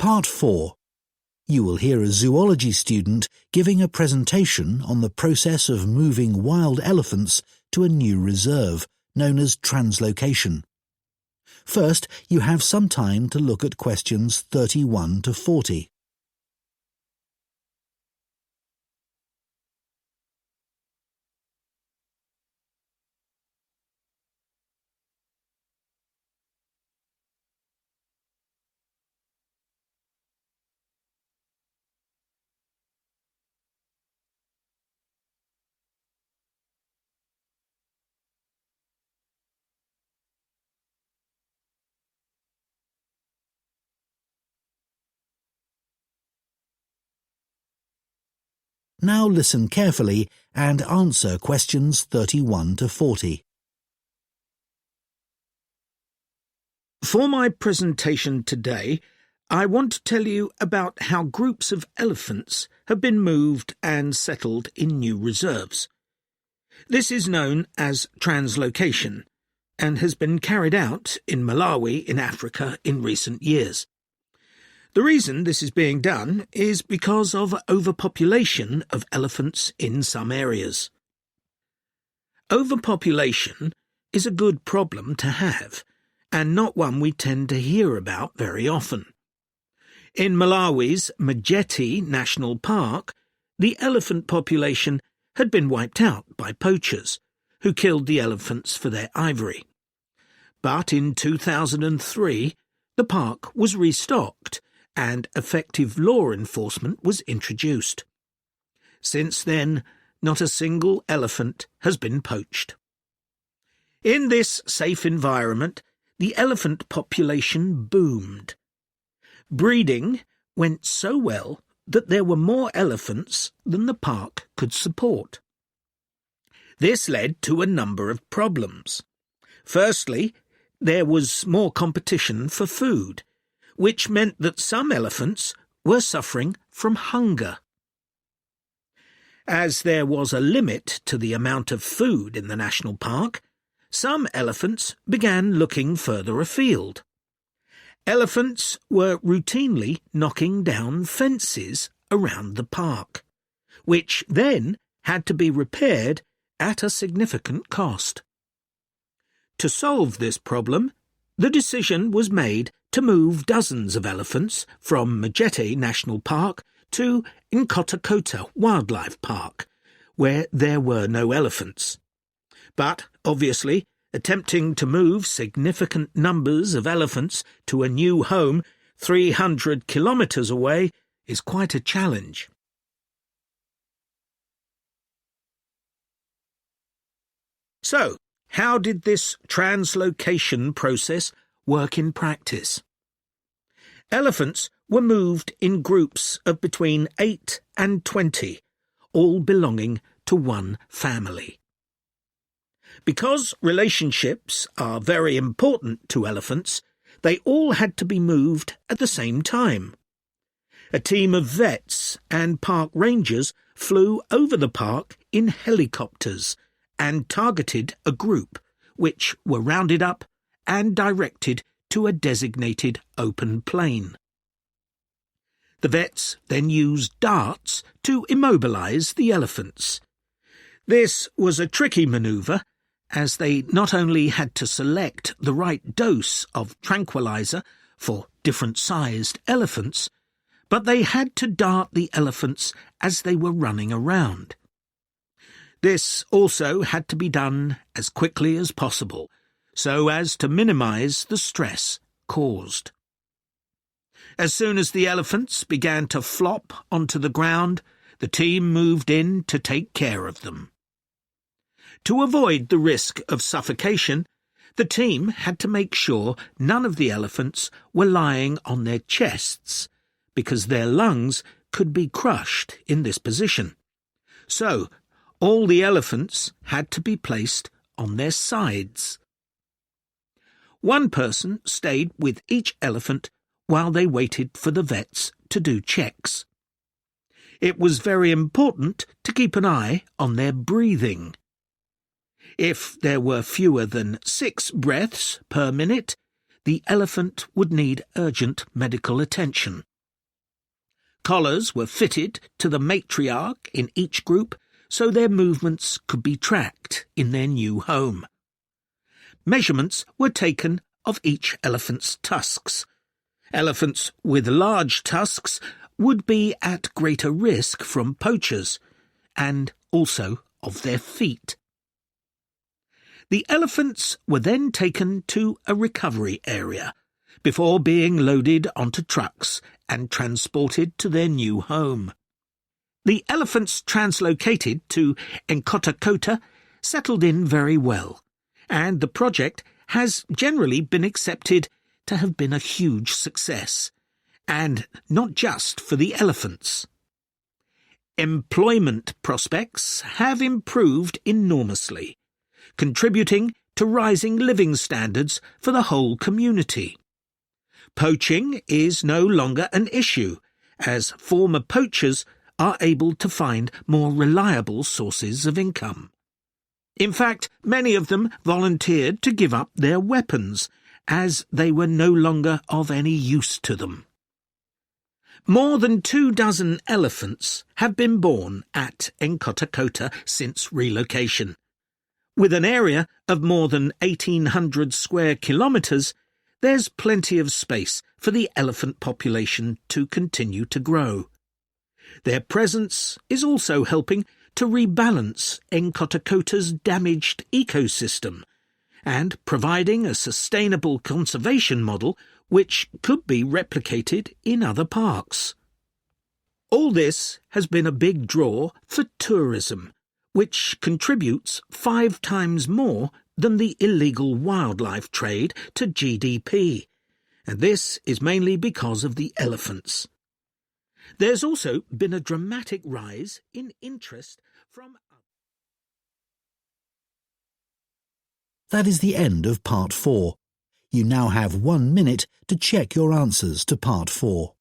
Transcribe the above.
Part 4. You will hear a zoology student giving a presentation on the process of moving wild elephants to a new reserve, known as translocation. First, you have some time to look at questions 31 to 40. Now listen carefully and answer questions 31 to 40. For my presentation today, I want to tell you about how groups of elephants have been moved and settled in new reserves. This is known as translocation and has been carried out in Malawi in Africa in recent years. The reason this is being done is because of overpopulation of elephants in some areas. Overpopulation is a good problem to have, and not one we tend to hear about very often. In Malawi's Majete National Park, the elephant population had been wiped out by poachers, who killed the elephants for their ivory. But in 2003, the park was restocked, and effective law enforcement was introduced. Since then, not a single elephant has been poached. In this safe environment, the elephant population boomed. Breeding went so well that there were more elephants than the park could support. This led to a number of problems. Firstly, there was more competition for food, which meant that some elephants were suffering from hunger. As there was a limit to the amount of food in the national park, some elephants began looking further afield. Elephants were routinely knocking down fences around the park, which then had to be repaired at a significant cost. To solve this problem, the decision was made to move dozens of elephants from Majete National Park to Nkotakota Wildlife Park, where there were no elephants. But, obviously, attempting to move significant numbers of elephants to a new home 300 kilometres away is quite a challenge. So, how did this translocation process work in practice? Elephants were moved in groups of between 8 and 20, all belonging to one family. Because relationships are very important to elephants, they all had to be moved at the same time. A team of vets and park rangers flew over the park in helicopters and targeted a group, which were rounded up and directed to a designated open plain. The vets then used darts to immobilize the elephants. This was a tricky maneuver, as they not only had to select the right dose of tranquilizer for different-sized elephants, but they had to dart the elephants as they were running around. This also had to be done as quickly as possible, so as to minimize the stress caused. As soon as the elephants began to flop onto the ground, the team moved in to take care of them. To avoid the risk of suffocation, the team had to make sure none of the elephants were lying on their chests, because their lungs could be crushed in this position. So, all the elephants had to be placed on their sides. One person stayed with each elephant while they waited for the vets to do checks. It was very important to keep an eye on their breathing. If there were fewer than 6 breaths per minute, the elephant would need urgent medical attention. Collars were fitted to the matriarch in each group so their movements could be tracked in their new home. Measurements were taken of each elephant's tusks. Elephants with large tusks would be at greater risk from poachers, and also of their feet. The elephants were then taken to a recovery area before being loaded onto trucks and transported to their new home. The elephants translocated to Nkota settled in very well, and the project has generally been accepted to have been a huge success, and not just for the elephants. Employment prospects have improved enormously, contributing to rising living standards for the whole community. Poaching is no longer an issue, as former poachers are able to find more reliable sources of income. In fact, many of them volunteered to give up their weapons, as they were no longer of any use to them. More than 24 elephants have been born at Nkota since relocation. With an area of more than 1,800 square kilometres, there's plenty of space for the elephant population to continue to grow. Their presence is also helping to rebalance Nkota's damaged ecosystem and providing a sustainable conservation model which could be replicated in other parks. All this has been a big draw for tourism, which contributes 5 times more than the illegal wildlife trade to GDP, and this is mainly because of the elephants. There's also been a dramatic rise in interest from... That is the end of Part 4. You now have 1 minute to check your answers to Part 4.